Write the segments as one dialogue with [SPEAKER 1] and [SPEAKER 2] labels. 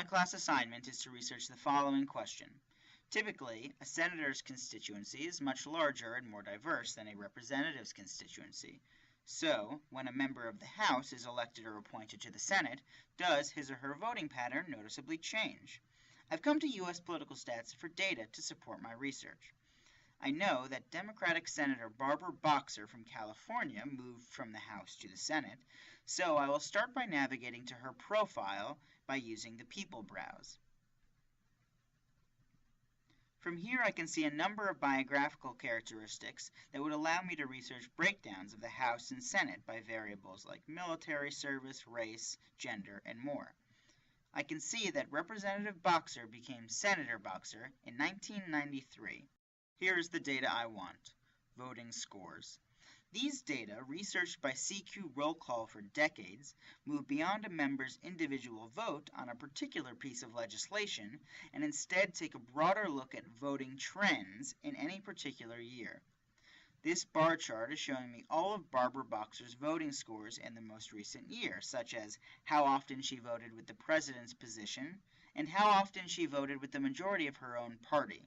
[SPEAKER 1] My class assignment is to research the following question. Typically, a senator's constituency is much larger and more diverse than a representative's constituency. So, when a member of the House is elected or appointed to the Senate, does his or her voting pattern noticeably change? I've come to U.S. political stats for data to support my research. I know that Democratic Senator Barbara Boxer from California moved from the House to the Senate, so I will start by navigating to her profile by using the People browse. From here I can see a number of biographical characteristics that would allow me to research breakdowns of the House and Senate by variables like military service, race, gender, and more. I can see that Representative Boxer became Senator Boxer in 1993. Here is the data I want: voting scores. These data, researched by CQ Roll Call for decades, move beyond a member's individual vote on a particular piece of legislation and instead take a broader look at voting trends in any particular year. This bar chart is showing me all of Barbara Boxer's voting scores in the most recent year, such as how often she voted with the president's position and how often she voted with the majority of her own party.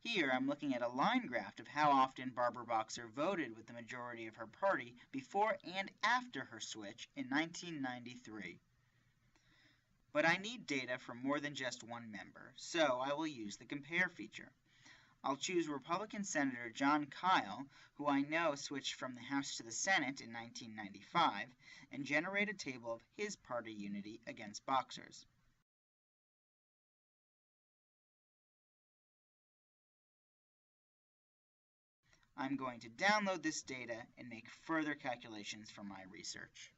[SPEAKER 1] Here I'm looking at a line graph of how often Barbara Boxer voted with the majority of her party before and after her switch in 1993. But I need data from more than just one member, so I will use the compare feature. I'll choose Republican Senator Jon Kyl, who I know switched from the House to the Senate in 1995, and generate a table of his party unity against Boxer's. I'm going to download this data and make further calculations for my research.